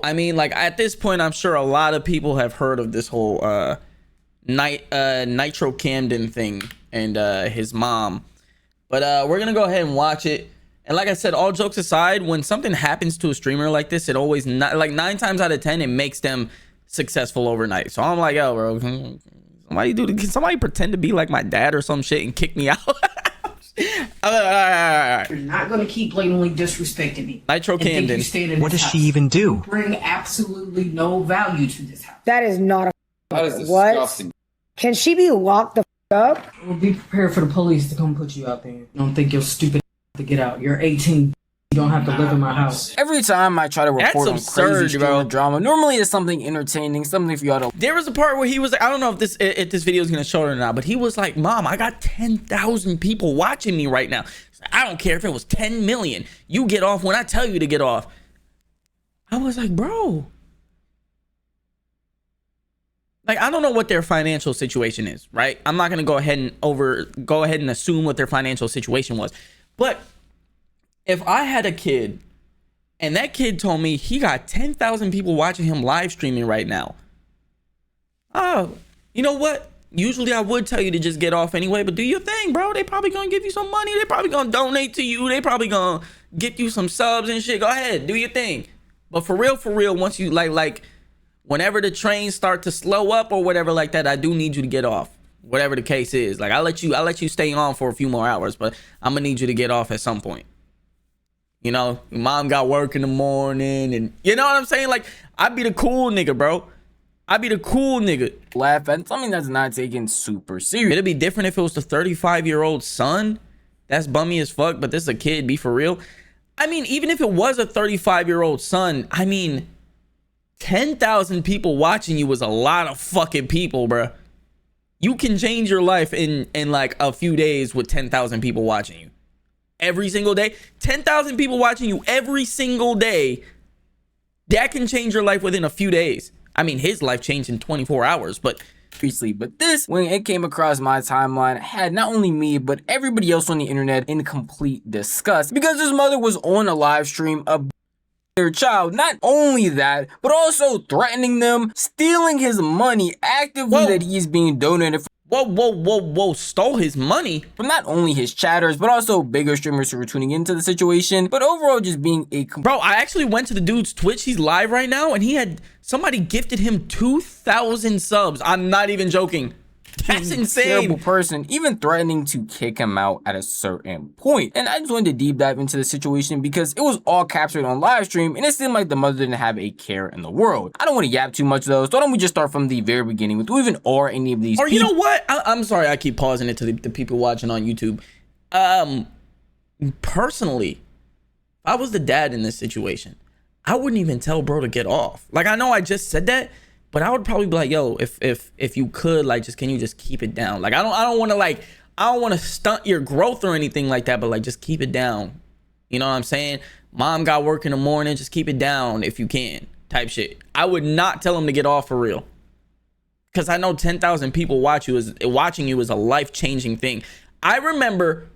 I mean, like at this point, I'm sure a lot of people have heard of this whole Nitro Camden thing and his mom. But we're gonna go ahead and watch it. And like I said, all jokes aside, when something happens to a streamer like this, it always not like 9 times out of 10 it makes them successful overnight. So I'm like, yo, bro, can somebody pretend to be like my dad or some shit and kick me out? You're not gonna keep blatantly disrespecting me. Nitro Camden. What does she even do? You bring absolutely no value to this house. That is not a. That is disgusting. What? Can she be locked the up? Well, be prepared for the police to come put you out there. Don't think you're stupid to get out. You're 18. You don't have to live in my house. Every time I try to report on absurd, crazy bro. drama, normally it's something entertaining, something for y'all to. There was a part where he was like, I don't know if this video is gonna show it or not, but he was like, Mom, I got 10,000 people watching me right now. I don't care if it was 10 million. You get off when I tell you to get off. I was like, bro. Like, I don't know what their financial situation is, right? I'm not gonna go ahead and assume what their financial situation was. But if I had a kid and that kid told me he got 10,000 people watching him live streaming right now, oh, you know what? Usually I would tell you to just get off anyway, but do your thing, bro. They probably gonna give you some money. They probably gonna donate to you. They probably gonna get you some subs and shit. Go ahead, do your thing. But for real, once you like whenever the trains start to slow up or whatever like that, I do need you to get off. Whatever the case is. Like I'll let you stay on for a few more hours, but I'm gonna need you to get off at some point. You know, your mom got work in the morning and you know what I'm saying? Like I'd be the cool nigga, bro. I'd be the cool nigga. Laugh at something that's not taken super serious. It'd be different if it was the 35-year-old son. That's bummy as fuck, but this is a kid, be for real. I mean, even if it was a 35-year-old son, I mean, 10,000 people watching you was a lot of fucking people, bro. You can change your life in like a few days with 10,000 people watching you. Every single day. 10,000 people watching you every single day. That can change your life within a few days. I mean, his life changed in 24 hours, but this, when it came across my timeline, had not only me, but everybody else on the internet in complete disgust because his mother was on a live stream of their child. Not only that, but also threatening them, stealing his money actively that he's being donated for. Whoa, stole his money from not only his chatters, but also bigger streamers who were tuning into the situation, but overall just being a... Bro, I actually went to the dude's Twitch. He's live right now, and he had... Somebody gifted him 2,000 subs. I'm not even joking. That's insane. Terrible person, even threatening to kick him out at a certain point. And I just wanted to deep dive into the situation because it was all captured on live stream and it seemed like the mother didn't have a care in the world. I don't want to yap too much though, so why don't we just start from the very beginning with who even are any of these people. Or you know what? I'm sorry, I keep pausing it to the people watching on YouTube. Personally, if I was the dad in this situation, I wouldn't even tell bro to get off. Like, I know I just said that, but I would probably be like, yo, if you could, like, can you just keep it down? Like, I don't want to stunt your growth or anything like that, but like, just keep it down. You know what I'm saying? Mom got work in the morning, just keep it down if you can, type shit. I would not tell him to get off for real. Because I know 10,000 people watching you is a life-changing thing. I remember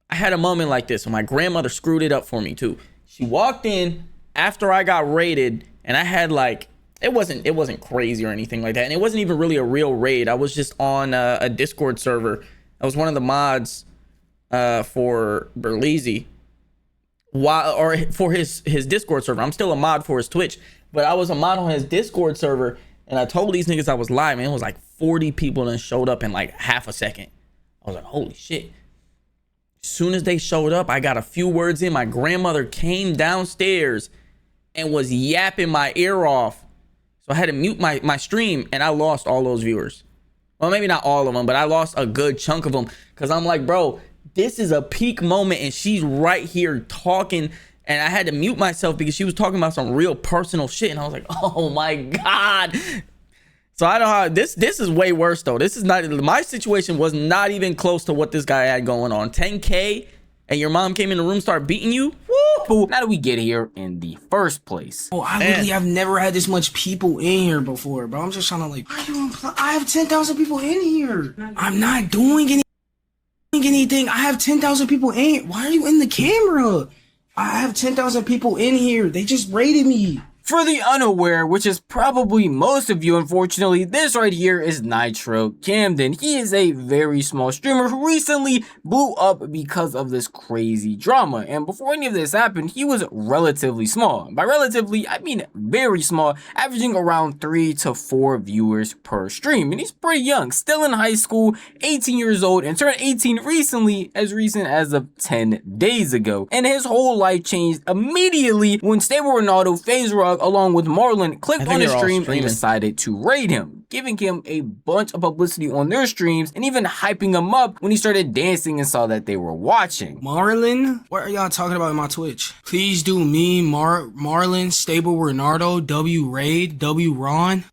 I had a moment like this when my grandmother screwed it up for me too. She walked in after I got raided and I had like, it wasn't crazy or anything like that. And it wasn't even really a real raid. I was just on a Discord server. I was one of the mods for bartolozzi or for his Discord server. I'm still a mod for his Twitch, but I was a mod on his Discord server and I told these niggas I was live and it was like 40 people that showed up in like half a second. I was like, holy shit. As soon as they showed up, I got a few words in. My grandmother came downstairs and was yapping my ear off. So I had to mute my stream and I lost all those viewers. Well, maybe not all of them, but I lost a good chunk of them. Because I'm like, bro, this is a peak moment and she's right here talking. And I had to mute myself because she was talking about some real personal shit. And I was like, oh my God. So I don't know how this is way worse though. This is not, my situation was not even close to what this guy had going on. 10K and your mom came in the room, started beating you. Woo! How do we get here in the first place? Oh, I literally have never had this much people in here before, bro. I'm just trying to like, I have 10,000 people in here. I'm not doing anything. I have 10,000 people in here. Why are you in the camera? I have 10,000 people in here. They just raided me. For the unaware, which is probably most of you, unfortunately, this right here is Nitro Camden. He is a very small streamer who recently blew up because of this crazy drama. And before any of this happened, he was relatively small. By relatively, I mean very small, averaging around 3 to 4 viewers per stream. And he's pretty young, still in high school, 18 years old, and turned 18 recently, as recent as of 10 days ago. And his whole life changed immediately when Stable Ronaldo, Faze along with Marlon clicked on his stream and decided to raid him, giving him a bunch of publicity on their streams and even hyping him up when he started dancing and saw that they were watching. Marlon? What are y'all talking about in my Twitch? Please do me, Marlon, Stable Ronaldo, W Raid, W Ron.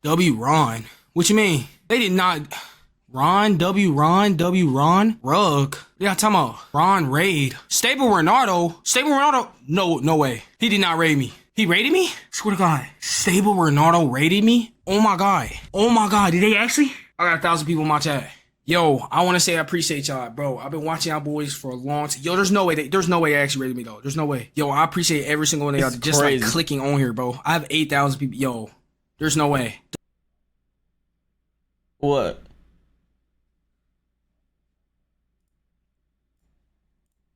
What you mean? They did not... W Ron, Rug. Yeah, talking about Ron Raid. Stable Ronaldo? No way. He did not raid me. He raided me? Swear to God. Stable Ronaldo raided me? Oh my God. Did they actually? I got 1,000 people in my chat. Yo, I want to say I appreciate y'all, bro. I've been watching y'all boys for a long time. Yo, there's no way they actually raided me, though. There's no way. Yo, I appreciate every single one of y'all just like clicking on here, bro. I have 8,000 people. Yo, there's no way. What?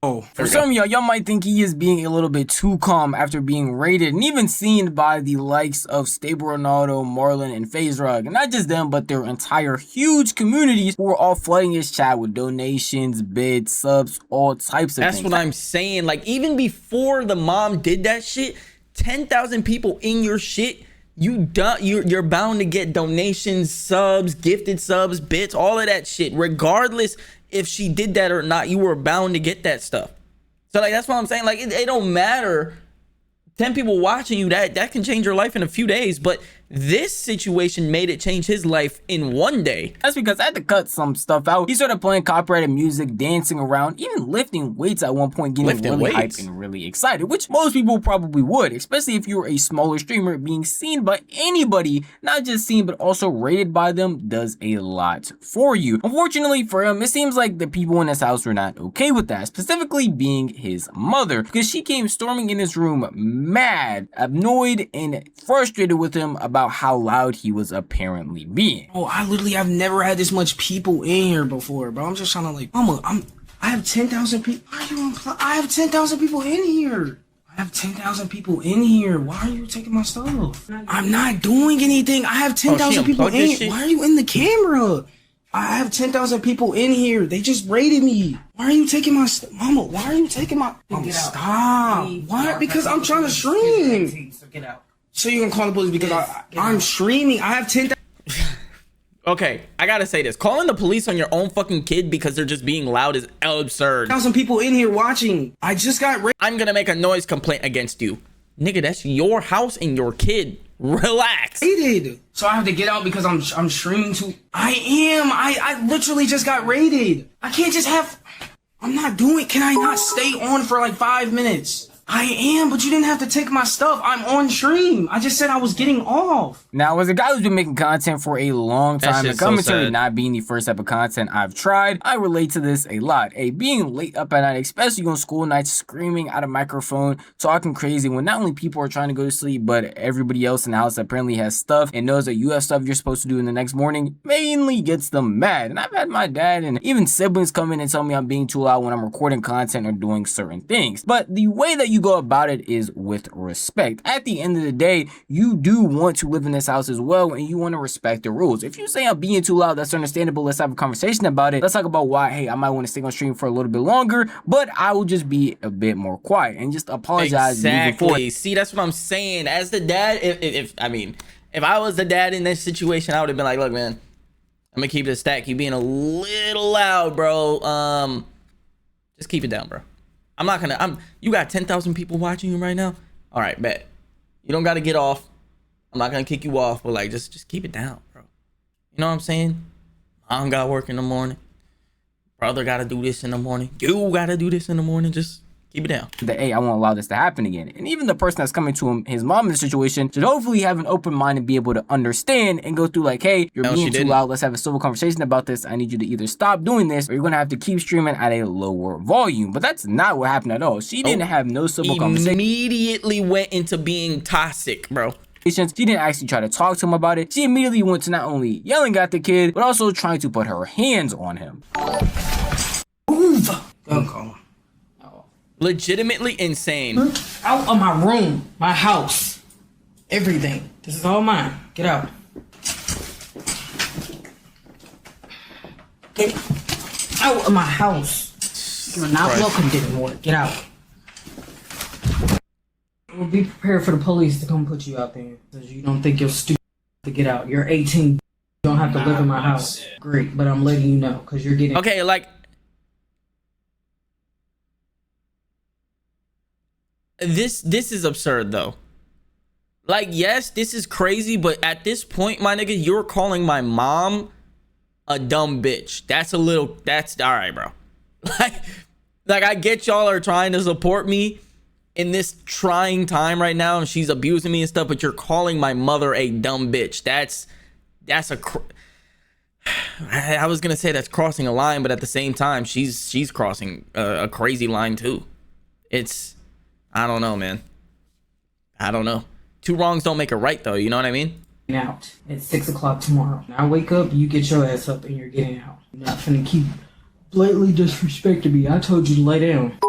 Oh, for some of y'all might think he is being a little bit too calm after being raided and even seen by the likes of Stable Ronaldo, Marlon, and FaZe. And not just them, but their entire huge communities who are all flooding his chat with donations, bids, subs, all types of things. That's what I'm saying. Like, even before the mom did that shit, 10,000 people in your shit, you're bound to get donations, subs, gifted subs, bits, all of that shit, regardless if she did that or not. You were bound to get that stuff. So like, that's what I'm saying. Like, it don't matter. 10 people watching you, that can change your life in a few days. But this situation made it change his life in one day. That's because I had to cut some stuff out. He started playing copyrighted music, dancing around, even lifting weights at one point, getting really hyped and really excited, which most people probably would, especially if you're a smaller streamer. Being seen by anybody, not just seen, but also rated by them, does a lot for you. Unfortunately for him, it seems like the people in his house were not okay with that, specifically being his mother, because she came storming in his room mad, annoyed, and frustrated with him about how loud he was apparently being. Oh, I've never had this much people in here before, bro. I'm just trying to like, I have 10,000 people. I have 10,000 people in here. I have 10,000 people in here. Why are you taking my stuff? I'm not doing anything. I have 10,000 people in here. Why are you in the camera? I have 10,000 people in here. They just raided me. Why are you taking my stuff? Mama, why are you taking my... Stop. Why? Because I'm trying to stream. So get out. So you can call the police because I'm streaming. I have 10,000. Okay, I gotta say this. Calling the police on your own fucking kid because they're just being loud is absurd. 1,000 people in here watching. I just got raided. I'm gonna make a noise complaint against you. Nigga, that's your house and your kid. Relax. So I have to get out because I'm streaming too. I literally just got raided. I can't just have... I'm not doing... Can I not stay on for like 5 minutes? I am, but you didn't have to take my stuff. I'm on stream. I just said I was getting off. Now, as a guy who's been making content for a long time, and commentary not being the first type of content I've tried, I relate to this a lot. Being late up at night, especially on school nights, screaming at a microphone, talking crazy when not only people are trying to go to sleep, but everybody else in the house apparently has stuff and knows that you have stuff you're supposed to do in the next morning, mainly gets them mad. And I've had my dad and even siblings come in and tell me I'm being too loud when I'm recording content or doing certain things. But the way that you go about it is with respect. At the end of the day, you do want to live in this house as well, and you want to respect the rules. If you say I'm being too loud, that's understandable. Let's have a conversation about it. Let's talk about why, hey, I might want to stay on stream for a little bit longer, but I will just be a bit more quiet and just apologize. Exactly. See, that's what I'm saying. As the dad, if I was the dad in this situation, I would have been like, look, man, I'm gonna keep this stack. You being a little loud, bro. Just keep it down, bro. I'm not gonna, you got 10,000 people watching you right now. All right, bet. You don't got to get off. I'm not gonna kick you off, but like, just keep it down, bro. You know what I'm saying? Mom got work in the morning. Brother got to do this in the morning. You got to do this in the morning. Just Keep it down. That, hey, I won't allow this to happen again. And even the person that's coming to him, his mom in the situation, should hopefully have an open mind and be able to understand and go through like, hey, you're being too loud. Let's have a civil conversation about this. I need you to either stop doing this or you're going to have to keep streaming at a lower volume. But that's not what happened at all. She didn't have no civil conversation. Immediately went into being toxic, bro. She didn't actually try to talk to him about it. She immediately went to not only yelling at the kid, but also trying to put her hands on him. Move! Go call him. Legitimately insane. Out of my room, my house, everything. This is all mine. Get out. Get out of my house. You're not welcome anymore. Get out. We'll be prepared for the police to come put you out there. Because you don't think you're stupid to get out. You're 18. You don't have to live in my house. Great, but I'm letting you know because you're getting... Okay, like... This is absurd though. Like, yes, this is crazy, but at this point, my nigga, you're calling my mom a dumb bitch. That's all right, bro. Like I get y'all are trying to support me in this trying time right now, and she's abusing me and stuff, but you're calling my mother a dumb bitch. I was gonna say that's crossing a line, but at the same time, she's crossing a crazy line too. I don't know, man. I don't know. Two wrongs don't make a right, though. You know what I mean? Out at 6 o'clock tomorrow. Now wake up, you get your ass up, and you're getting out. You're not finna keep blatantly disrespecting me. I told you to lay down.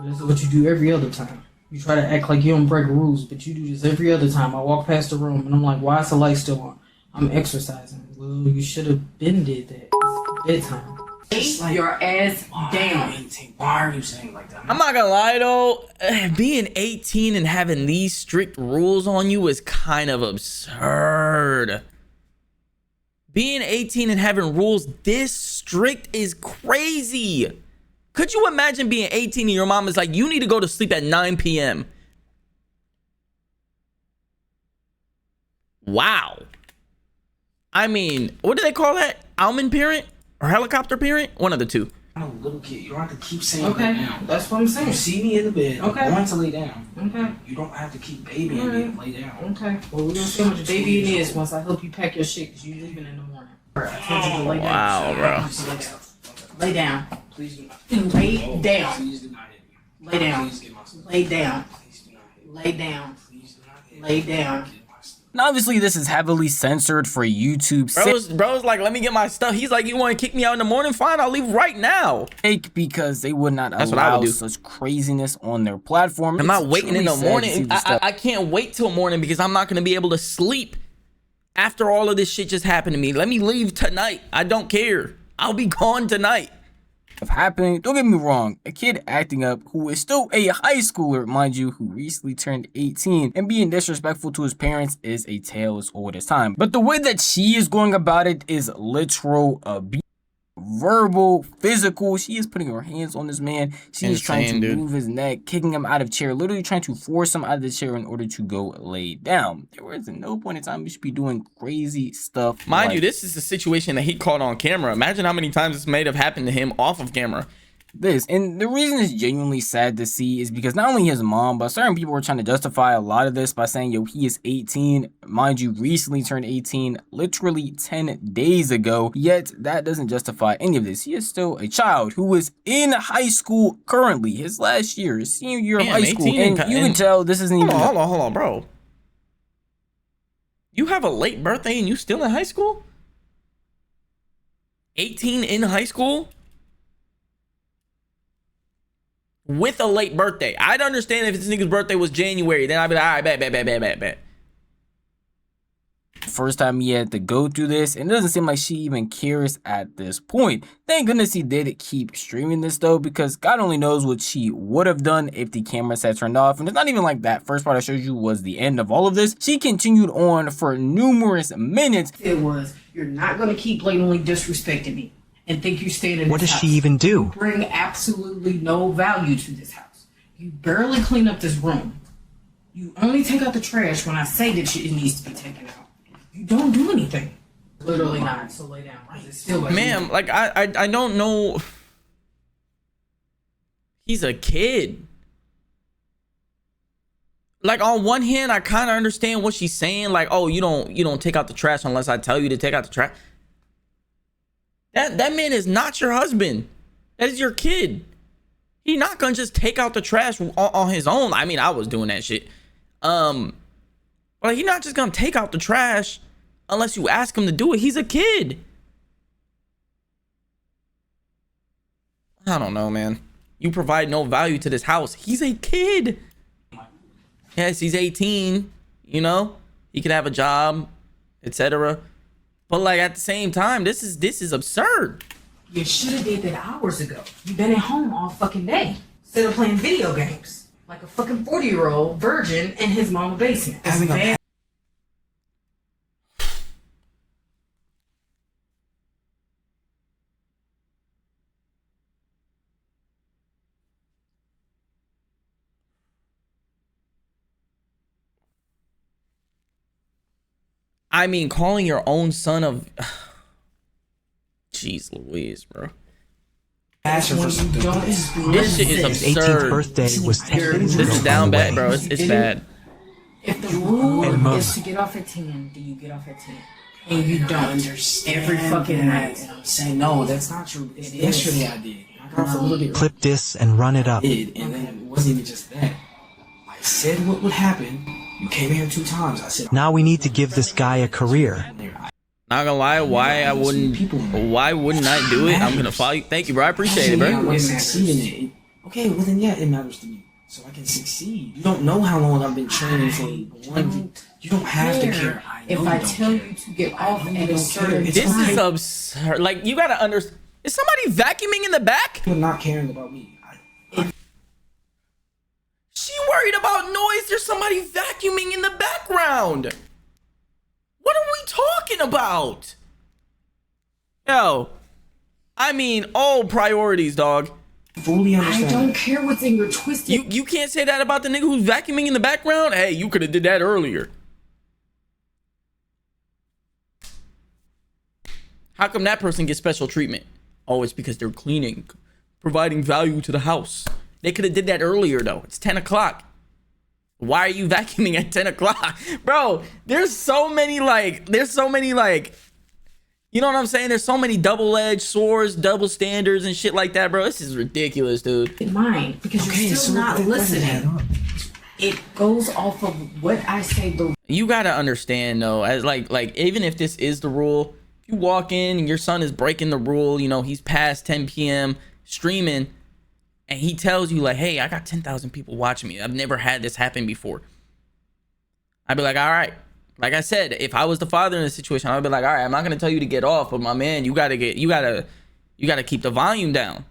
This is what you do every other time. You try to act like you don't break rules, but you do this every other time. I walk past the room, and I'm like, why is the light still on? I'm exercising. Well, you should have been did that. It's bedtime. Like, your ass down. Why are you saying like that? I'm not gonna lie though, being 18 and having these strict rules on you is kind of absurd. Being 18 and having rules this strict is crazy. Could you imagine being 18 and your mom is like, you need to go to sleep at 9 p.m. Wow. I mean, what do they call that? Almond parent? Or helicopter parent? One of the two. I'm a little kid. You don't have to keep saying okay, that now. That's what I'm saying. You see me in the bed. Okay. I'm going to lay down. Okay. You don't have to keep babying me and lay down. Okay. Well, we're going to see how much babying is once I help you pack your shit because you're leaving in the morning. I told you to lay down. Wow, bro. Lay down. Please do not. Lay down. Please do not hit me. Lay down. Please get my stuff. Lay down. Please do not hit me. Lay down. Please do not hit me. Lay down. Now, obviously, this is heavily censored for YouTube. Bro's like, let me get my stuff. He's like, you want to kick me out in the morning? Fine, I'll leave right now. Because they would not That's what I allow would do. such craziness on their platform. I'm not waiting in the morning. I I can't wait till morning because I'm not going to be able to sleep after all of this shit just happened to me. Let me leave tonight. I don't care. I'll be gone tonight. of happening. Don't get me wrong, a kid acting up who is still a high schooler, mind you, who recently turned 18 and being disrespectful to his parents is a tale as old as time. But the way that she is going about it is literal abuse. Verbal, physical. She is putting her hands on this man. She is trying to move his neck, kicking him out of chair, literally trying to force him out of the chair in order to go lay down. There was no point in time we should be doing crazy stuff. Mind you, this is a situation that he caught on camera. Imagine how many times this may have happened to him off of camera. And the reason it's genuinely sad to see is because not only his mom, but certain people were trying to justify a lot of this by saying, yo, he is 18, mind you, recently turned 18 literally 10 days ago, yet that doesn't justify any of this. He is still a child who is in high school currently, his last year, his senior year of high school, and you can tell this isn't even... Hold on, bro. You have a late birthday and you still in high school? 18 in high school? With a late birthday. I'd understand if this nigga's birthday was January. Then I'd be like, all right, bet. First time he had to go through this, and it doesn't seem like she even cares at this point. Thank goodness he did keep streaming this though, because God only knows what she would have done if the cameras had turned off. And it's not even like that first part I showed you was the end of all of this. She continued on for numerous minutes. It was, you're not going to keep blatantly disrespecting me and think you stayed in this house. What does she even do? You bring absolutely no value to this house. You barely clean up this room. You only take out the trash when I say that it needs to be taken out. You don't do anything. Literally not. So lay down. It's still Ma'am, like I don't know. He's a kid. Like, on one hand, I kind of understand what she's saying. Like, oh, you don't take out the trash unless I tell you to take out the trash. That man is not your husband. That is your kid. He not gonna just take out the trash on his own. I mean, I was doing that shit. But he's not just gonna take out the trash unless you ask him to do it. He's a kid. I don't know, man. You provide no value to this house. He's a kid. Yes, he's 18, you know, he could have a job, etc. But like, at the same time, this is absurd. You should have did that hours ago. You've been at home all fucking day instead of playing video games like a fucking 40-year-old virgin in his mama's basement. It's bad. I mean, calling your own son of... Jeez Louise, bro. This This shit is absurd. 18th birthday was 10 days This ago, is down by the bad, way. bro. It's bad. If the rule And mother. is to get off at 10, then you get off at 10. And you don't. Every fucking night. And I'm saying, no, that's not true. Yesterday I did. I got off a little bit Clip this and run it up. early, and then it wasn't even just that. I said what would happen. You came here 2 times. I said, Now we need to give this guy a career. Not gonna lie, why wouldn't I do it? I'm gonna follow you. Thank you, bro. I appreciate it, I bro. want to succeed in it. Okay, well then, yeah, it matters to me. So I can succeed. You don't know how long I've been training for one. You don't have to care. I know If you I don't tell care. you to get off I at a don't certain care. This time, is absurd. Like, you gotta understand. Is somebody vacuuming in the back? You're not caring about me. She worried about noise. There's somebody vacuuming in the background. What are we talking about? Yo, I mean, all priorities, dog. Fully I understand. don't care what's in your twisted. You can't say that about the nigga who's vacuuming in the background. Hey, you could have did that earlier. How come that person gets special treatment? Oh, it's because they're cleaning, providing value to the house. They could have did that earlier though. It's 10 o'clock. Why are you vacuuming at 10 o'clock? Bro, there's so many you know what I'm saying? There's so many double-edged swords, double standards and shit like that, bro. This is ridiculous, dude. in mind because you're still not listening. It goes off of what I say. The You gotta understand though, as like even if this is the rule, if you walk in and your son is breaking the rule, you know, he's past 10 p.m. streaming, and he tells you like, hey, I got 10,000 people watching me. I've never had this happen before. I'd be like, all right. Like I said, if I was the father in the situation, I'd be like, all right, I'm not gonna tell you to get off, but my man, you gotta keep the volume down.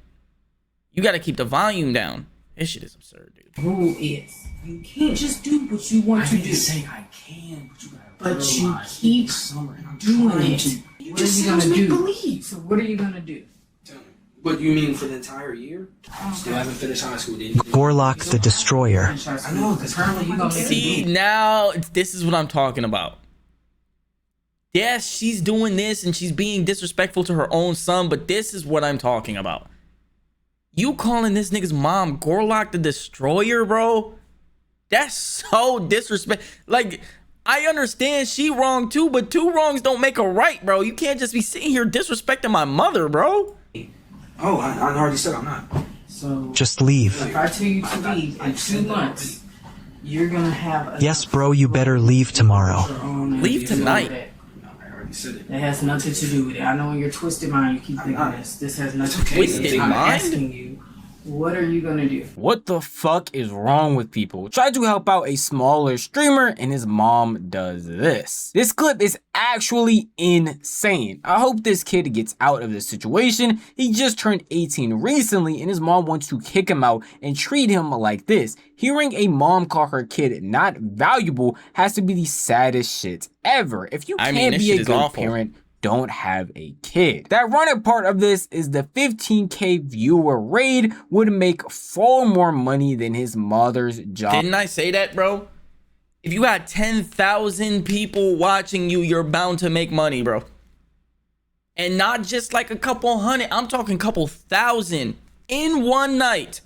You gotta keep the volume down. This shit is absurd, dude. rule is you can't just do what you want to I do. didn't say I can, but you gotta But you realize keep it's summer and I'm doing trying it. to. What are you gonna do? Believe. So what are you gonna do? Tell me. What you mean for the entire year? Still haven't finished high school, did you? Gorlock the Destroyer. I know, because Apparently you gonna make See, now this is what I'm talking about. Yes, she's doing this and she's being disrespectful to her own son, but this is what I'm talking about. You calling this nigga's mom Gorlock the Destroyer, bro? That's so disrespect. Like, I understand she wrong too, but 2 wrongs don't make a right, bro. You can't just be sitting here disrespecting my mother, bro. Oh, I already said I'm not. So Just leave. if I tell you to leave in 2 months, you're gonna have a Yes, bro, you better leave tomorrow. Leave tonight. No, I already said it. It has nothing to do with it. I know in your twisted mind you keep thinking not. this. This has nothing okay. to do with Twisted it. I'm mind? asking you, what are you gonna do? What the fuck is wrong with people? Try to help out a smaller streamer and his mom does this. This clip is actually insane. I hope this kid gets out of this situation. He just turned 18 recently and his mom wants to kick him out and treat him like this. Hearing a mom call her kid not valuable has to be the saddest shit ever. If you I mean, can't this be shit a is good awful. parent, don't have a kid. The ironic part of this is the 15K viewer raid would make far more money than his mother's job. Didn't I say that, bro? If you got 10,000 people watching you, you're bound to make money, bro. And not just like a couple hundred. I'm talking couple thousand in one night.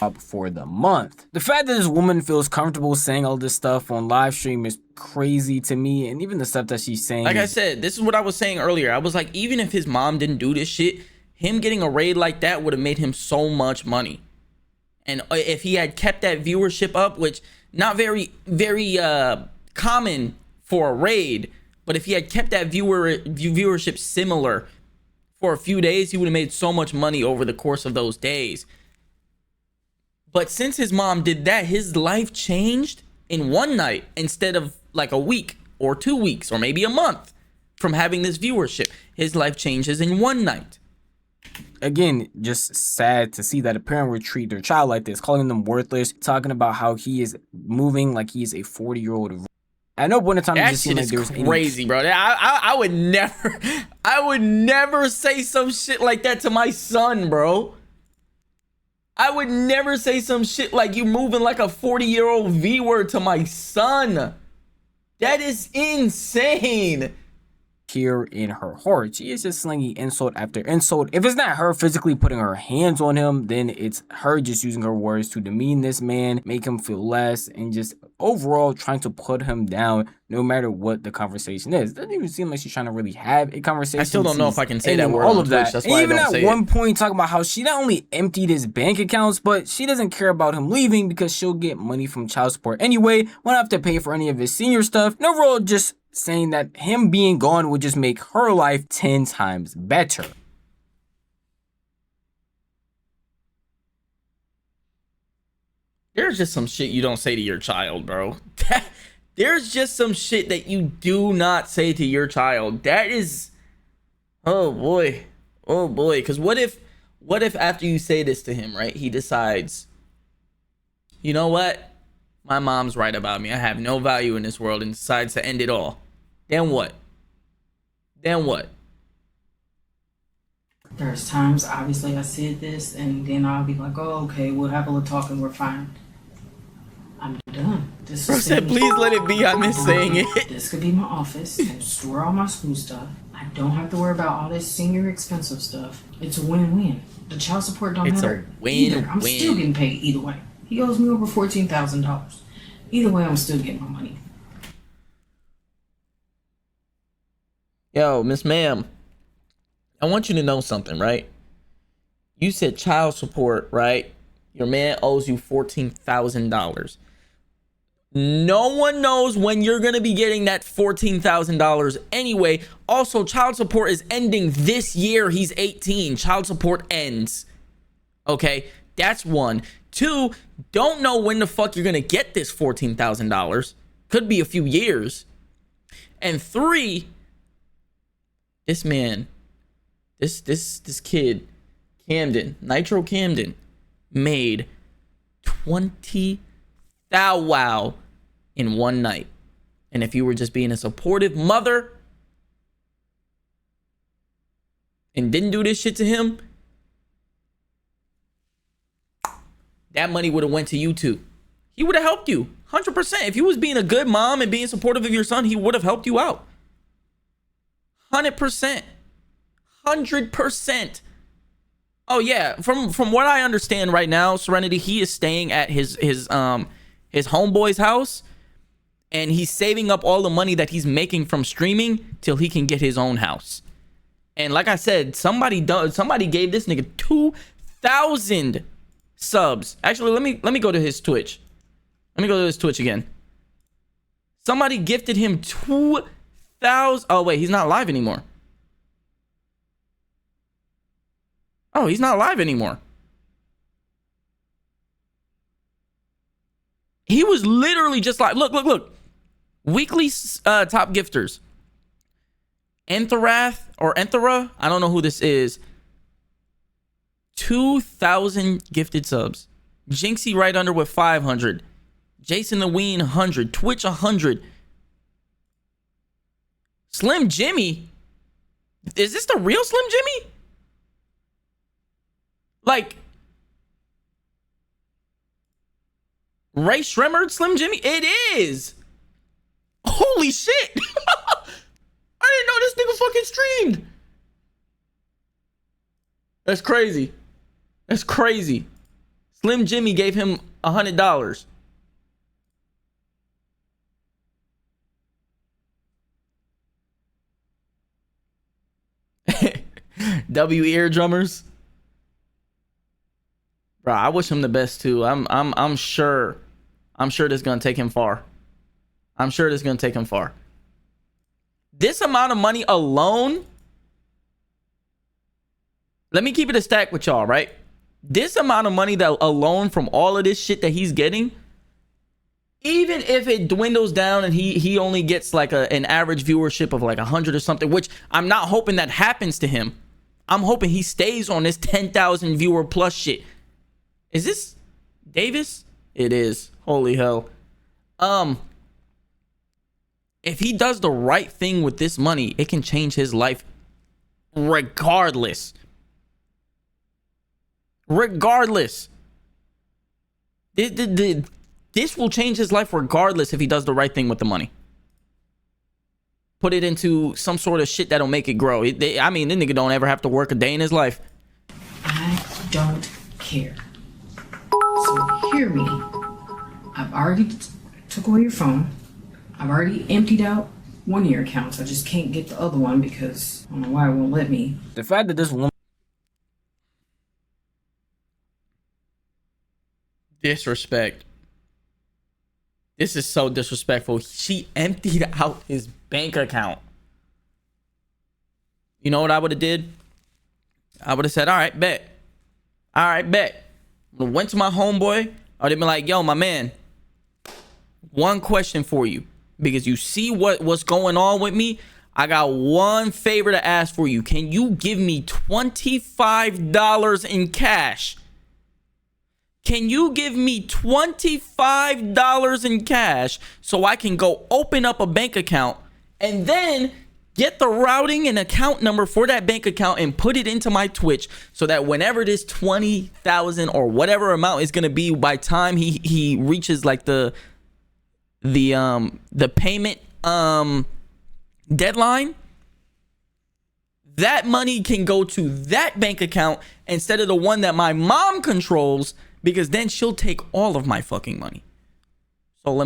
up for the month. The fact that this woman feels comfortable saying all this stuff on live stream is crazy to me, and even the stuff that she's saying. Like I said, this is what I was saying earlier. I was like, even if his mom didn't do this shit, him getting a raid like that would have made him so much money. And if he had kept that viewership up, which not very common for a raid, but if he had kept that viewership similar for a few days, he would have made so much money over the course of those days. But since his mom did that, his life changed in one night instead of like a week or 2 weeks or maybe a month from having this viewership. His life changes in one night. Again, just sad to see that a parent would treat their child like this, calling them worthless, talking about how he is moving like he is a 40-year-old. At no point in time That it just shit seemed like is there was crazy, bro. I would never say some shit like that to my son, bro. I would never say some shit like you moving like a 40-year-old V-word to my son. That is insane. Here in her heart, she is just slinging insult after insult. If it's not her physically putting her hands on him, then it's her just using her words to demean this man, make him feel less, and just overall trying to put him down no matter what the conversation is. It doesn't even seem like she's trying to really have a conversation. I still don't know if I can say that word all on of Twitch. that. That's And why even I don't at say one it. point talking about how she not only emptied his bank accounts, but she doesn't care about him leaving because she'll get money from child support anyway, won't have to pay for any of his senior stuff. And overall, just saying that him being gone would just make her life 10 times better. There's just some shit you don't say to your child, bro. There's just some shit that you do not say to your child. That is, oh boy. Because what if after you say this to him, right, he decides, you know what? My mom's right about me. I have no value in this world, and decides to end it all. Then what? There's times, obviously, I said this, and then I'll be like, oh, okay, we'll have a little talk and we're fine. I'm done. This Bro is said, please let it be. I miss saying it. This could be my office and store all my school stuff. I don't have to worry about all this senior expensive stuff. It's a win-win. The child support don't It's a matter either. I'm still getting paid either way. He owes me over $14,000. Either way, I'm still getting my money. Yo, Miss Ma'am, I want you to know something, right? You said child support, right? Your man owes you $14,000. No one knows when you're going to be getting that $14,000 anyway. Also, child support is ending this year. He's 18. Child support ends. Okay, that's one. Two, don't know when the fuck you're going to get this $14,000. Could be a few years. And three, this man, this kid, Camden, Nitro Camden, made 20 thou wow in one night. And if you were just being a supportive mother and didn't do this shit to him, that money would have went to you too. He would have helped you 100%. If you was being a good mom and being supportive of your son, he would have helped you out 100%. 100%. Oh yeah, from what I understand right now, Serenity, he is staying at his homeboy's house, and he's saving up all the money that he's making from streaming till he can get his own house. And like I said, somebody gave this nigga 2,000 subs. Actually, let me go to his Twitch. Let me go to his Twitch again. Somebody gifted him 2,000. Oh wait, he's not live anymore. Oh, he's not live anymore. He was literally just like, look. Weekly top gifters. Enthera, I don't know who this is. 2,000 gifted subs. Jinxie right under with 500. Jasontheween 100. Twitch 100. Slim Jimmy? Is this the real Slim Jimmy? Like, Ray Shremmerd Slim Jimmy? It is. Holy shit. I didn't know this nigga fucking streamed. That's crazy. That's crazy. Slim Jimmy gave him $100. W eardrummers. Bro, I wish him the best too. I'm sure this is gonna take him far. I'm sure this is gonna take him far. This amount of money alone. Let me keep it a stack with y'all, right? This amount of money that alone from all of this shit that he's getting, even if it dwindles down and he only gets like an average viewership of like 100 or something, which I'm not hoping that happens to him. I'm hoping he stays on this 10,000 viewer plus shit. Is this Davis? It is. Holy hell. If he does the right thing with this money, it can change his life regardless. Regardless. This will change his life regardless if he does the right thing with the money. Put it into some sort of shit that'll make it grow. I mean, this nigga don't ever have to work a day in his life. I don't care. So hear me. I've already took away your phone. I've already emptied out one of your accounts. I just can't get the other one because I don't know why it won't let me. The fact that this woman Disrespect. This is so disrespectful. She emptied out his bank account. You know what I would have did? I would have said, all right, bet. All right, bet. Went to my homeboy. I would have been like, yo, my man, one question for you. Because you see what's going on with me. I got one favor to ask for you. Can you give me $25 in cash? Can you give me $25 in cash so I can go open up a bank account and then get the routing and account number for that bank account and put it into my Twitch so that whenever this 20,000 or whatever amount is going to be by time he reaches like the payment deadline, that money can go to that bank account instead of the one that my mom controls, because then she'll take all of my fucking money. So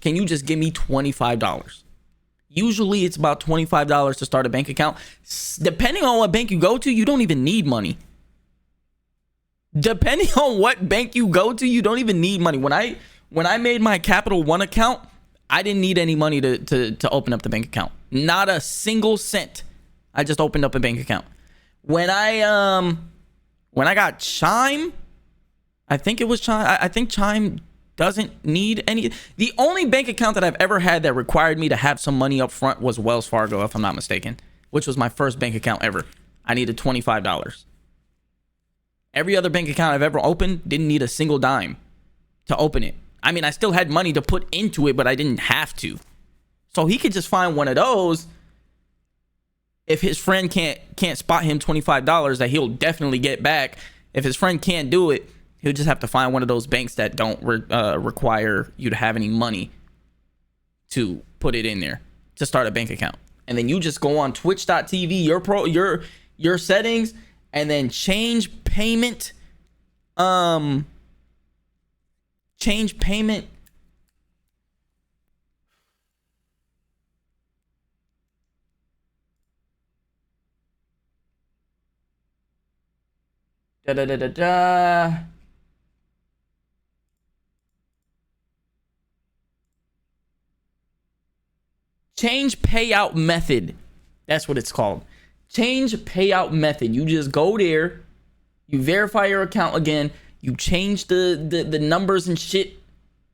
can you just give me $25? Usually it's about $25 to start a bank account. Depending on what bank you go to, you don't even need money. Depending on what bank you go to, you don't even need money. When I made my Capital One account, I didn't need any money to open up the bank account. Not a single cent. I just opened up a bank account. When I got Chime, I think it was Chime. I think Chime doesn't need any. The only bank account that I've ever had that required me to have some money up front was Wells Fargo, if I'm not mistaken, which was my first bank account ever. I needed $25. Every other bank account I've ever opened didn't need a single dime to open it. I mean, I still had money to put into it, but I didn't have to. So he could just find one of those. If his friend can't spot him $25 that he'll definitely get back. If his friend can't do it, he'll just have to find one of those banks that don't require you to have any money to put it in there to start a bank account. And then you just go on twitch.tv, your settings, and then change payment. Change payment. Change payout method. That's what it's called. Change payout method. You just go there, you verify your account again, you change the numbers and shit,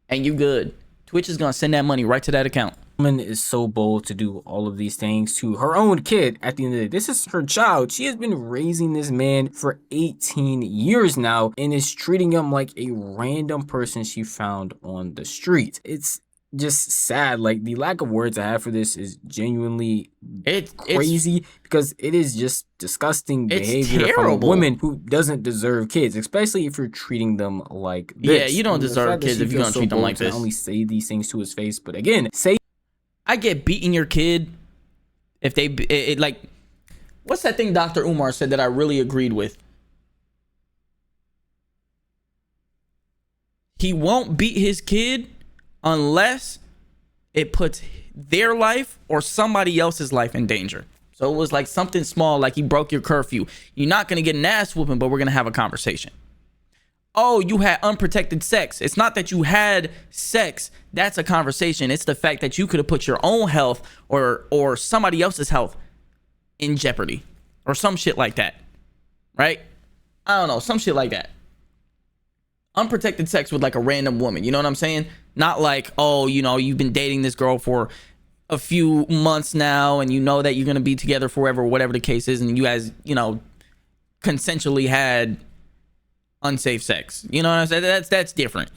and you good. Twitch is gonna send that money right to that account. woman is so bold to do all of these things to her own kid. At the end of the day, this is her child. She has been raising this man for 18 years now and is treating him like a random person she found on the street. It's just sad. Like, the lack of words I have for this is genuinely crazy, because it is just disgusting behavior from a woman who doesn't deserve kids, especially if you're treating them like this. Yeah, you don't deserve kids if you're gonna treat them like this. Not only say these things to his face, but again, I get beating your kid if they like, what's that thing Dr. Umar said that I really agreed with? He won't beat his kid unless it puts their life or somebody else's life in danger. So it was like something small, like he broke your curfew. You're not going to get an ass whooping, but we're going to have a conversation. Oh, you had unprotected sex. It's not that you had sex. That's a conversation. It's the fact that you could have put your own health or somebody else's health in jeopardy or some shit like that. Right? I don't know. Some shit like that. Unprotected sex with like a random woman. You know what I'm saying? Not like, oh, you know, you've been dating this girl for a few months now and you know that you're going to be together forever, whatever the case is. And you guys, you know, consensually had unsafe sex. You know what I'm saying? That's different.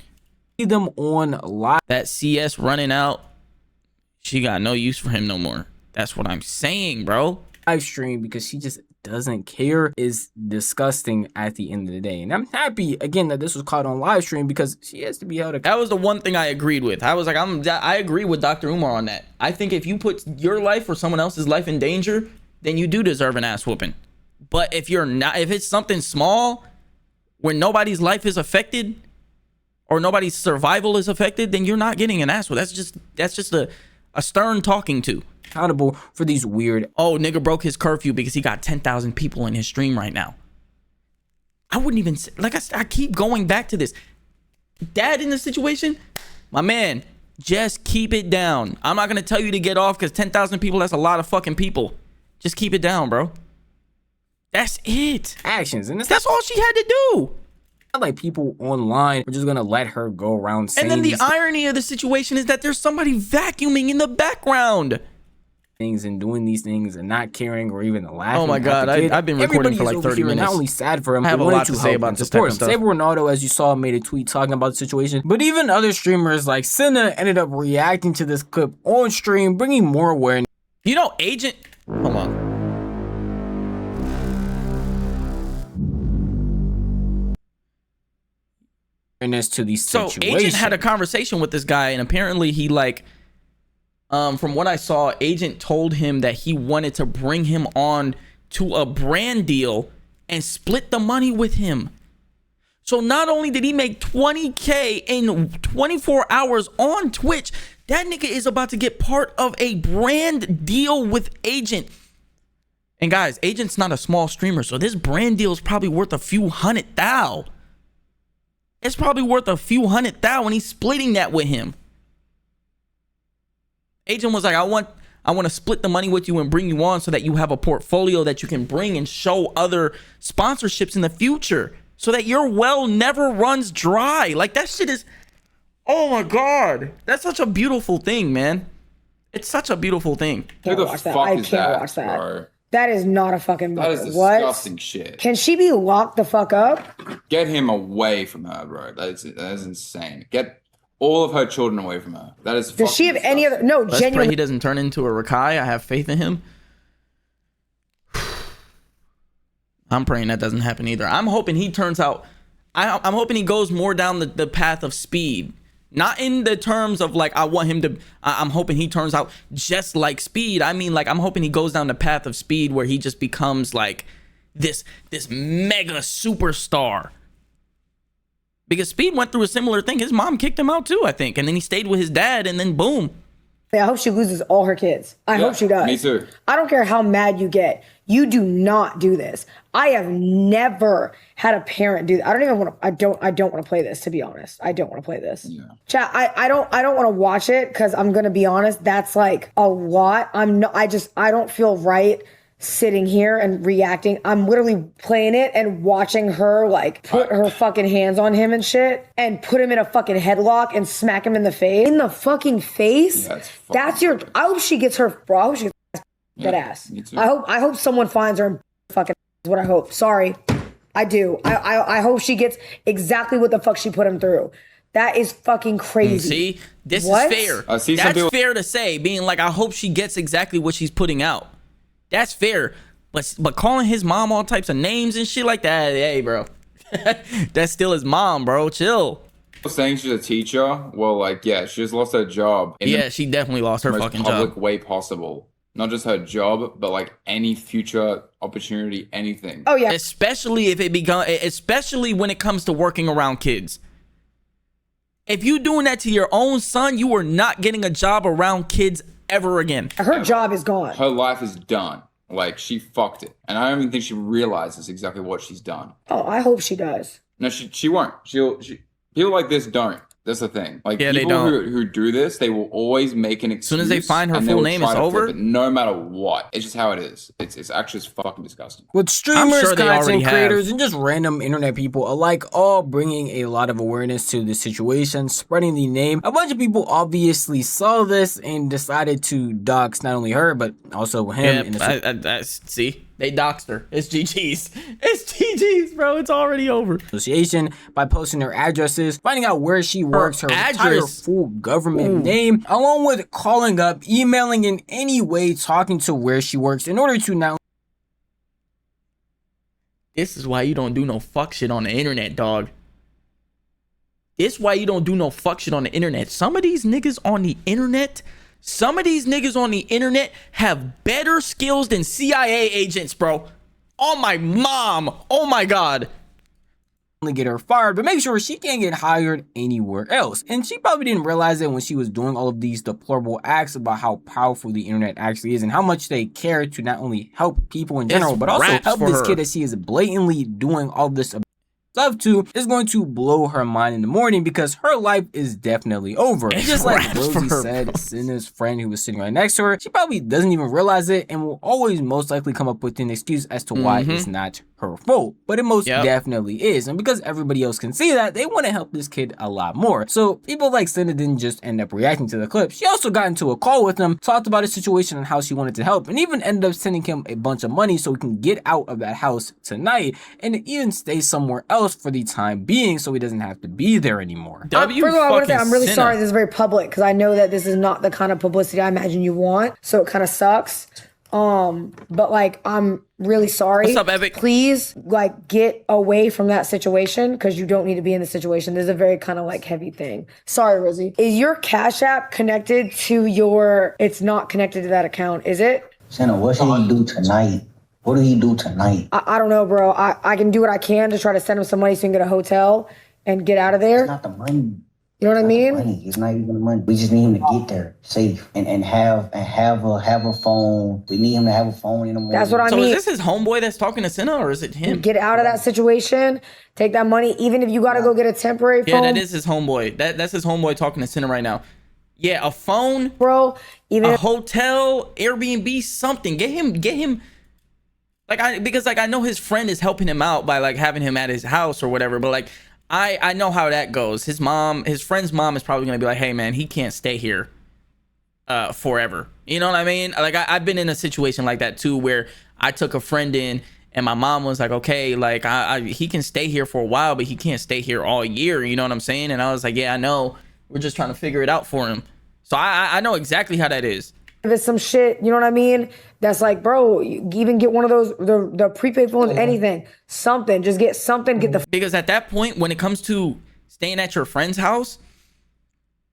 See them on live. That CS running out, she got no use for him no more. That's what I'm saying, bro. Live stream because she just doesn't care is disgusting at the end of the day. And I'm happy again that this was caught on live stream because she has to be held accountable. That was the one thing I agreed with. I was like, I agree with Dr. Umar on that. I think if you put your life or someone else's life in danger, then you do deserve an ass whooping. But if you're not, if it's something small where nobody's life is affected or nobody's survival is affected, then you're not getting an ass whooping. That's just a stern talking to. Accountable for these weird. Oh, nigga broke his curfew because he got 10,000 people in his stream right now. I wouldn't even say, like I keep going back to this. Dad in the situation, my man, just keep it down. I'm not gonna tell you to get off because 10,000 people, that's a lot of fucking people. Just keep it down, bro. That's it. Actions, and That's all she had to do. not like people online are just gonna let her go around saying. And then the irony of the situation is that there's somebody vacuuming in the background. Things and doing these things and not caring or even laughing. Oh my god, I've been recording for like 30 minutes. Not only sad for him, I have a lot to say about this type of stuff. Saber Ronaldo, as you saw, made a tweet talking about the situation. But even other streamers like Cinna ended up reacting to this clip on stream, bringing more awareness. You know, Agent. Hold on. To these so situations. Agent had a conversation with this guy, and apparently he like. From what I saw, Agent told him that he wanted to bring him on to a brand deal and split the money with him. So not only did he make 20K in 24 hours on Twitch, that nigga is about to get part of a brand deal with Agent. And guys, Agent's not a small streamer, so this brand deal is probably worth a few $100,000. It's probably worth a few $100,000 when he's splitting that with him. Agent was like, I want to split the money with you and bring you on so that you have a portfolio that you can bring and show other sponsorships in the future so that your well never runs dry. Like, that shit is, oh my God. That's such a beautiful thing, man. It's such a beautiful thing. Who the watch fuck that. I is can't that, watch that. bro? That is not a fucking That murder. is What? disgusting shit. Can she be locked the fuck up? Get him away from her, bro. That is insane. Get all of her children away from her. That is. Does she have any other? No, Let's pray genuinely. he doesn't turn into a Rakai. I have faith in him. I'm praying that doesn't happen either. I'm hoping he turns out. I'm hoping he goes more down the path of speed. Not in the terms of like I want him to. I'm hoping he turns out just like Speed. I mean, like I'm hoping he goes down the path of Speed where he just becomes like this mega superstar. Because Speed went through a similar thing. His mom kicked him out too, I think. And then he stayed with his dad and then boom. I hope she loses all her kids. I hope she does. Me too. I don't care how mad you get. You do not do this. I have never had a parent do that. I don't even want to. I don't want to play this, to be honest. I don't want to play this. Yeah. Chat, I don't want to watch it because I'm gonna be honest. That's like a lot. I don't feel right sitting here and reacting. I'm literally playing it and watching her like put her fucking hands on him and shit and put him in a fucking headlock and smack him in the face. In the fucking face? Yeah, That's your. I hope she gets her, bro. I hope she gets that ass. Me too. I hope someone finds her and fucking is what I hope. Sorry. I do. I hope she gets exactly what the fuck she put him through. That is fucking crazy. See, this What? is fair. I see some That's people- fair to say, being like, I hope she gets exactly what she's putting out. That's fair. But calling his mom all types of names and shit like that, hey, bro. That's still his mom, bro. Chill. Saying she's a teacher, well, like, yeah, she just lost her job in Yeah, she definitely lost her the most fucking public job. way possible. Not just her job, but like any future opportunity, anything. Oh yeah. Especially when it comes to working around kids. If you doing that to your own son, you are not getting a job around kids ever again. Her job is gone. Her life is done. Like, she fucked it. And I don't even think she realizes exactly what she's done. Oh, I hope she does. No, she won't. People like this don't. That's the thing. Like, Yeah, people they don't. who do this, they will always make an excuse. As soon as they find her and they full will name, try it's to over. flip it, no matter what. It's just how it is. It's actually just fucking disgusting. With streamers, sure they already content creators, have. and just random internet people alike, all bringing a lot of awareness to the situation, spreading the name. A bunch of people obviously saw this and decided to dox not only her, but also him. Yeah, see, they doxed her. It's GG's. It's GG's, bro. It's already over. Association by posting her addresses, finding out where she works, her entire full government name, along with calling up, emailing, in any way talking to where she works in order to now. This is why you don't do no fuck shit on the internet, dog. This is why you don't do no fuck shit on the internet. Some of these niggas on the internet have better skills than CIA agents, bro. Oh my mom. Oh my God. Get her fired, but make sure she can't get hired anywhere else. And she probably didn't realize it when she was doing all of these deplorable acts about how powerful the internet actually is and how much they care to not only help people in general, but also help this kid that she is blatantly doing all this stuff to, is going to blow her mind in the morning because her life is definitely over. Just like Rosie said, Cinna's friend who was sitting right next to her, she probably doesn't even realize it and will always most likely come up with an excuse as to why it's not her fault, but it most definitely is. And because everybody else can see that, they want to help this kid a lot more. So people like Cinna didn't just end up reacting to the clip. She also got into a call with him, talked about his situation and how she wanted to help, and even ended up sending him a bunch of money so he can get out of that house tonight and even stay somewhere else for the time being so he doesn't have to be there anymore. First of all, I want to say I'm really sorry this is very public because I know that this is not the kind of publicity I imagine you want, so it kind of sucks. But like, I'm really sorry. What's up, Epic? Please, like, get away from that situation because you don't need to be in the situation. This is a very kind of like heavy thing. Sorry, Rosie. Is your Cash App connected to your? It's not connected to that account, is it? Cinna, what should he do tonight? What do he do tonight? I don't know, bro. I can do what I can to try to send him some money so he can get a hotel and get out of there. It's not the money. You know what I mean? It's not even the money. We just need him to get there safe and have a phone. We need him to have a phone in the morning. That's what I So mean. is this his homeboy that's talking to Cinna, or is it him? Get out of that situation. Take that money, even if you got to go get a temporary phone. Yeah, that is his homeboy. That's his homeboy talking to Cinna right now. Yeah, a phone, bro. Even a hotel, Airbnb, something. Get him. Because I know his friend is helping him out by like having him at his house or whatever. But like, I know how that goes. His friend's mom is probably gonna be like, hey man, he can't stay here forever. You know what I mean? Like I've been in a situation like that too, where I took a friend in and my mom was like, okay, like he can stay here for a while, but he can't stay here all year. You know what I'm saying? And I was like, yeah, I know. We're just trying to figure it out for him. So I know exactly how that is. if it's some shit, you know what I mean? That's like, bro, you even get one of those, the prepaid phones, anything, something, just get something, get the. Because at that point, when it comes to staying at your friend's house,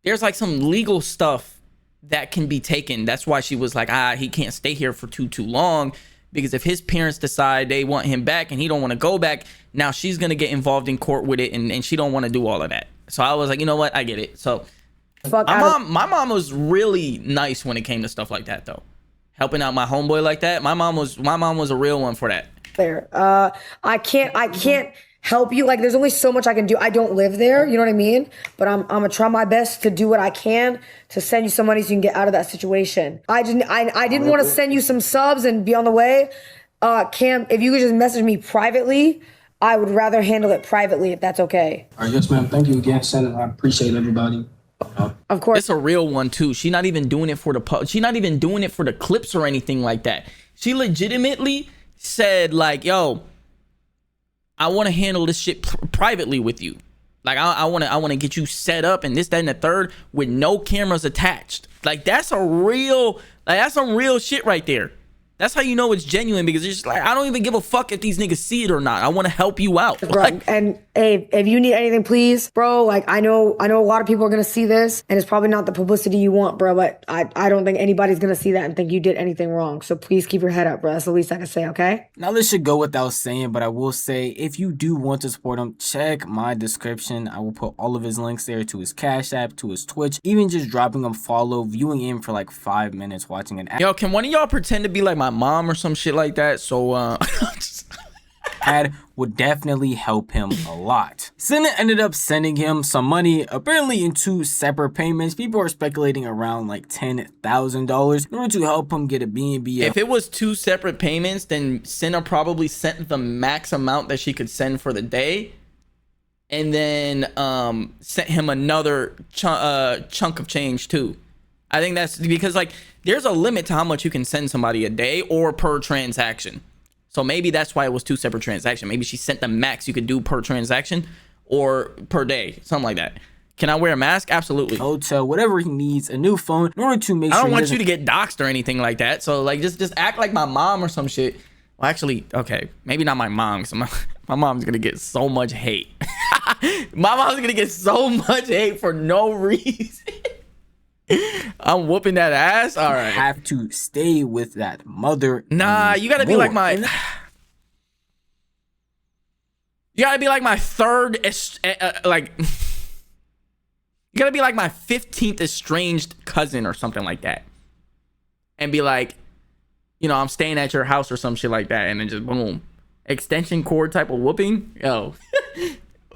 there's like some legal stuff that can be taken. That's why she was like, he can't stay here for too long. Because if his parents decide they want him back and he don't want to go back, now she's going to get involved in court with it, and she don't want to do all of that. So I was like, you know what? I get it. So my mom was really nice when it came to stuff like that, though. Helping out my homeboy like that. My mom was a real one for that. There. I can't help you. Like, there's only so much I can do. I don't live there, you know what I mean? But I'm gonna try my best to do what I can to send you some money so you can get out of that situation. I didn't want to send you some subs and be on the way. Cam, if you could just message me privately, I would rather handle it privately if that's okay. All right, yes, ma'am. Thank you again, Senator. I appreciate everybody. Of course. It's a real one too. She's not even doing it for she's not even doing it for the clips or anything like that. She legitimately said like, yo, I want to handle this shit privately with you. Like I want to get you set up and this, that, and the third with no cameras attached. Like that's some real shit right there. That's how you know it's genuine, because it's just like, I don't even give a fuck if these niggas see it or not. I want to help you out. Bro, Like, and hey, if you need anything, please, bro. Like I know a lot of people are gonna see this, and it's probably not the publicity you want, bro. But I don't think anybody's gonna see that and think you did anything wrong. So please keep your head up, bro. That's the least I can say. Okay. Now this should go without saying, but I will say, if you do want to support him, check my description. I will put all of his links there, to his Cash App, to his Twitch, even just dropping him follow, viewing him for like 5 minutes, watching an ad. yo, can one of y'all pretend to be like my mom or some shit like that? So Ad would definitely help him a lot. Cinna ended up sending him some money, apparently in 2 separate payments. People are speculating around like $10,000 in order to help him get a B&B. if it was 2 separate payments, then Cinna probably sent the max amount that she could send for the day, and then sent him another chunk of change too. I think that's because like there's a limit to how much you can send somebody a day or per transaction. So maybe that's why it was 2 separate transactions. Maybe she sent the max you could do per transaction or per day, something like that. Can I wear a mask? Absolutely. Hotel, whatever he needs, a new phone in order to make sure I don't he want doesn't you to get doxxed or anything like that. So like just act like my mom or some shit. Well, actually, okay, maybe not my mom. So my mom's gonna get so much hate. My mom's gonna get so much hate for no reason. I'm whooping that ass. All right. have to stay with that mother. Nah, you gotta be like my. You gotta be like my third, like. You gotta be like my 15th estranged cousin or something like that, and be like, you know, I'm staying at your house or some shit like that, and then just boom, extension cord type of whooping, yo.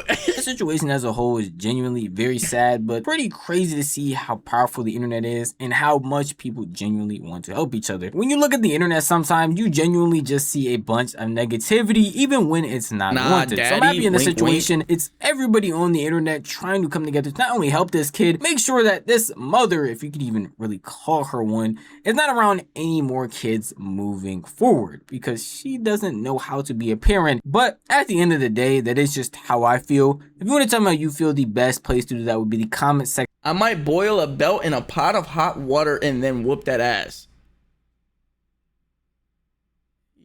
The situation as a whole is genuinely very sad, but pretty crazy to see how powerful the internet is and how much people genuinely want to help each other. When you look at the internet, sometimes you genuinely just see a bunch of negativity, even when it's not wanted. Daddy, so I'm happy in this wink, situation. It's everybody on the internet trying to come together to not only help this kid, make sure that this mother, if you could even really call her one, is not around any more kids moving forward, because she doesn't know how to be a parent. But at the end of the day, that is just how I feel. If you want to tell me how you feel, the best place to do that would be the comment section. I might boil a belt in a pot of hot water and then whoop that ass.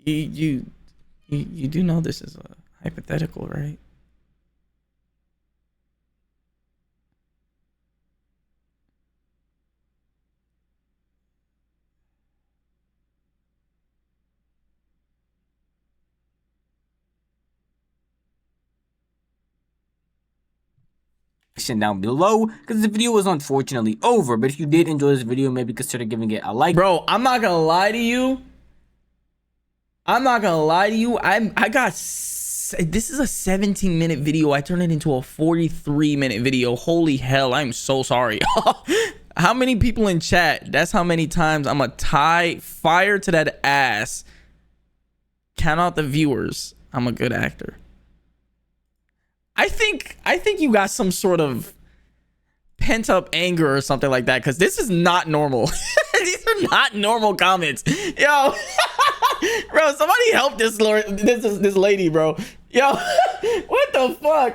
You do know this is a hypothetical, right? Down below, because the video was unfortunately over. But if you did enjoy this video, maybe consider giving it a like. Bro, I'm not gonna lie to you. I got this is a 17-minute video. I turned it into a 43-minute video. Holy hell, I'm so sorry. How many people in chat? That's how many times I'm gonna tie fire to that ass. Count out the viewers. I'm a good actor. I think you got some sort of pent up anger or something like that, because this is not normal. These are not normal comments. Yo, bro, somebody help this lady, bro. Yo, what the fuck?